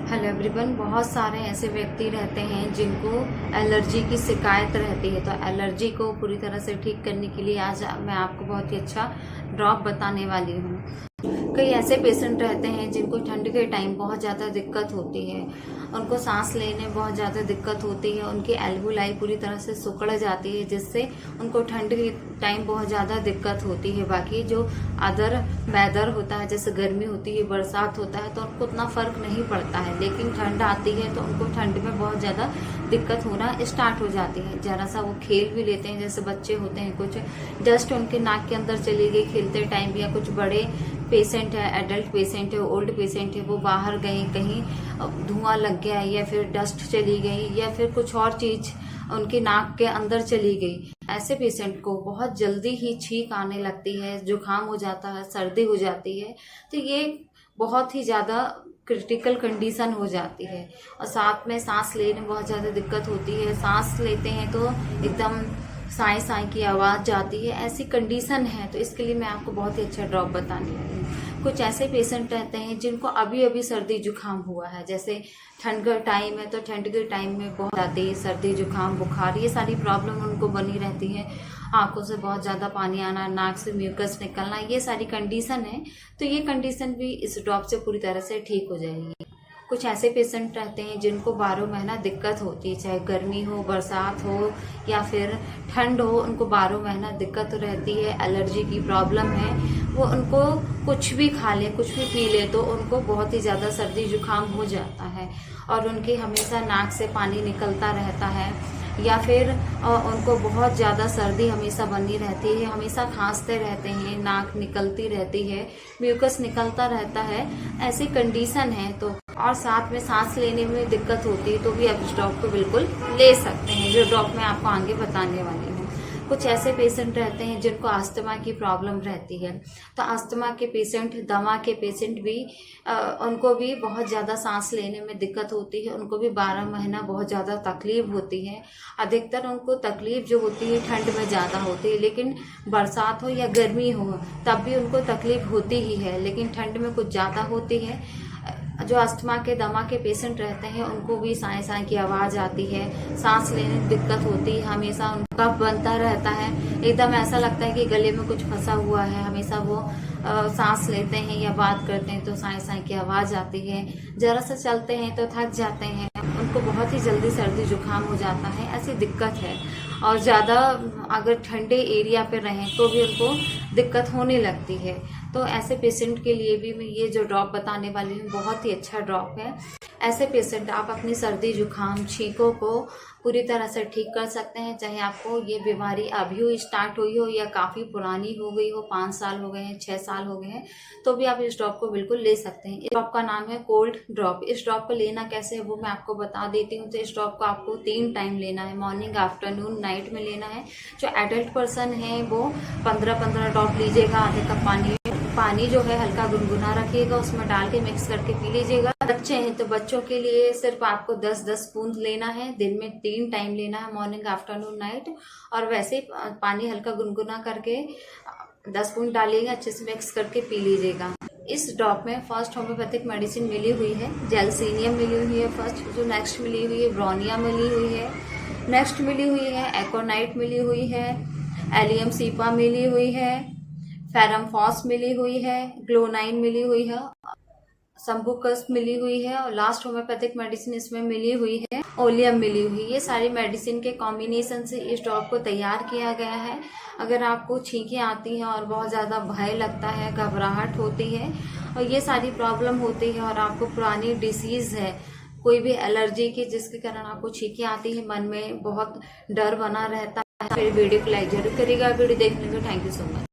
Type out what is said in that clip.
Hello everyone. बहुत सारे ऐसे व्यक्ति रहते हैं जिनको एलर्जी की शिकायत रहती है, तो एलर्जी को पूरी तरह से ठीक करने के लिए आज मैं आपको बहुत ही अच्छा ड्रॉप बताने वाली हूँ। कई ऐसे पेशेंट रहते हैं जिनको ठंड के टाइम बहुत ज़्यादा दिक्कत होती है, उनको सांस लेने में बहुत ज़्यादा दिक्कत होती है, उनकी एल्वुलाई पूरी तरह से सिकुड़ जाती है, जिससे उनको ठंड के टाइम बहुत ज़्यादा दिक्कत होती है। बाकी जो अदर वेदर होता है, जैसे गर्मी होती है, बरसात होता है, तो उनको उतना फर्क नहीं पड़ता है, लेकिन ठंड आती है तो उनको ठंड में बहुत ज़्यादा दिक्कत होना स्टार्ट हो जाती है। जरा सा वो खेल भी लेते हैं, जैसे बच्चे होते हैं, कुछ डस्ट उनके नाक के अंदर चली गई खेलते टाइम, या कुछ बड़े पेशेंट है, एडल्ट पेशेंट है, ओल्ड पेशेंट है, वो बाहर गए, कहीं धुआं लग गया या फिर डस्ट चली गई या फिर कुछ और चीज उनकी नाक के अंदर चली गई, ऐसे पेशेंट को बहुत जल्दी ही छींक आने लगती है, जुकाम हो जाता है, सर्दी हो जाती है। तो ये बहुत ही ज़्यादा क्रिटिकल कंडीशन हो जाती है। और साथ में सांस लेने में बहुत ज़्यादा दिक्कत होती है, सांस लेते हैं तो एकदम साई साई की आवाज़ जाती है, ऐसी कंडीशन है। तो इसके लिए मैं आपको बहुत ही अच्छा ड्रॉप बताने वाली हूँ। कुछ ऐसे पेशेंट रहते हैं जिनको अभी अभी सर्दी जुकाम हुआ है, जैसे ठंड का टाइम है तो ठंड के टाइम में बहुत आती है सर्दी जुकाम बुखार, ये सारी प्रॉब्लम उनको बनी रहती है। आंखों से बहुत ज़्यादा पानी आना, नाक से म्यूकस निकलना, ये सारी कंडीशन है। तो ये कंडीशन भी इस ड्रॉप से पूरी तरह से ठीक हो जाएगी। कुछ ऐसे पेशेंट रहते हैं जिनको 12 महीना दिक्कत होती है, चाहे गर्मी हो, बरसात हो या फिर ठंड हो, उनको 12 महीना दिक्कत रहती है, एलर्जी की प्रॉब्लम है। वो उनको कुछ भी खा ले, कुछ भी पी ले, तो उनको बहुत ही ज़्यादा सर्दी जुकाम हो जाता है और उनकी हमेशा नाक से पानी निकलता रहता है, या फिर उनको बहुत ज़्यादा सर्दी हमेशा बनी रहती है, हमेशा खांसते रहते हैं, नाक निकलती रहती है, म्यूकस निकलता रहता है, ऐसी कंडीशन है। तो और साथ में सांस लेने में दिक्कत होती है, तो भी आप इस ड्रॉप को बिल्कुल ले सकते हैं, जो ड्रॉप मैं आपको आगे बताने वाली हूँ। कुछ ऐसे पेशेंट रहते हैं जिनको अस्थमा की प्रॉब्लम रहती है, तो अस्थमा के पेशेंट, दमा के पेशेंट भी उनको भी बहुत ज़्यादा सांस लेने में दिक्कत होती है, उनको भी 12 महीना बहुत ज़्यादा तकलीफ होती है। अधिकतर उनको तकलीफ जो होती है ठंड में ज़्यादा होती है, लेकिन बरसात हो या गर्मी हो तब भी उनको तकलीफ होती ही है, लेकिन ठंड में कुछ ज़्यादा होती है। जो अस्थमा के, दमा के पेशेंट रहते हैं, उनको भी साए साए की आवाज़ आती है, सांस लेने में दिक्कत होती है, हमेशा उनका कफ बनता रहता है, एकदम ऐसा लगता है कि गले में कुछ फंसा हुआ है, हमेशा वो सांस लेते हैं या बात करते हैं तो साए साए की आवाज़ आती है, जरा सा चलते हैं तो थक जाते हैं, उनको बहुत ही जल्दी सर्दी जुकाम हो जाता है, ऐसी दिक्कत है। और ज़्यादा अगर ठंडे एरिया पे रहें तो भी उनको दिक्कत होने लगती है। तो ऐसे पेशेंट के लिए भी मैं ये जो ड्रॉप बताने वाली हूँ बहुत ही अच्छा ड्रॉप है। ऐसे पेशेंट आप अपनी सर्दी जुकाम छींकों को पूरी तरह से ठीक कर सकते हैं, चाहे आपको ये बीमारी अभी स्टार्ट हुई हो या काफ़ी पुरानी हो गई हो, 5 साल हो गए हैं, 6 साल हो गए हैं, तो भी आप इस ड्रॉप को बिल्कुल ले सकते हैं। इस ड्रॉप का नाम है कोल्ड ड्रॉप। इस ड्रॉप को लेना कैसे है वो मैं आपको बता देती हूँ। तो इस ड्रॉप को आपको 3 टाइम लेना है, मॉर्निंग, आफ्टरनून, नाइट में लेना है। जो एडल्ट पर्सन है वो 15-15 ड्रॉप लीजिएगा, आधे कप पानी जो है हल्का गुनगुना रखिएगा, उसमें डाल के मिक्स करके पी लीजिएगा। बच्चे हैं तो बच्चों के लिए सिर्फ आपको 10-10 बूंद लेना है, दिन में 3 टाइम लेना है, मॉर्निंग, आफ्टरनून, नाइट। और वैसे ही पानी हल्का गुनगुना करके 10 बूंद डालिएगा, अच्छे से मिक्स करके पी लीजिएगा। इस ड्रॉप में फर्स्ट होम्योपैथिक मेडिसिन मिली हुई है, जेलसीनियम मिली हुई है फर्स्ट, जो नेक्स्ट मिली हुई है ब्रोनिया मिली हुई है, नेक्स्ट मिली हुई है एकोनाइट मिली हुई है, एलियम सीपा मिली हुई है, फेरमफॉस मिली हुई है, ग्लोनाइन मिली हुई है, संबुकस मिली हुई है, और लास्ट होम्योपैथिक मेडिसिन इसमें मिली हुई है ओलियम मिली हुई। ये सारी मेडिसिन के कॉम्बिनेशन से इस ड्रॉप को तैयार किया गया है। अगर आपको छींकें आती हैं और बहुत ज़्यादा भय लगता है, घबराहट होती है और ये सारी प्रॉब्लम होती है, और आपको पुरानी डिसीज़ है, कोई भी एलर्जी की जिसके कारण आपको छींकें आती है, मन में बहुत डर बना रहता है, फिर वीडियो को लाइक जरूर करिएगा। वीडियो देखने को थैंक यू सो मच।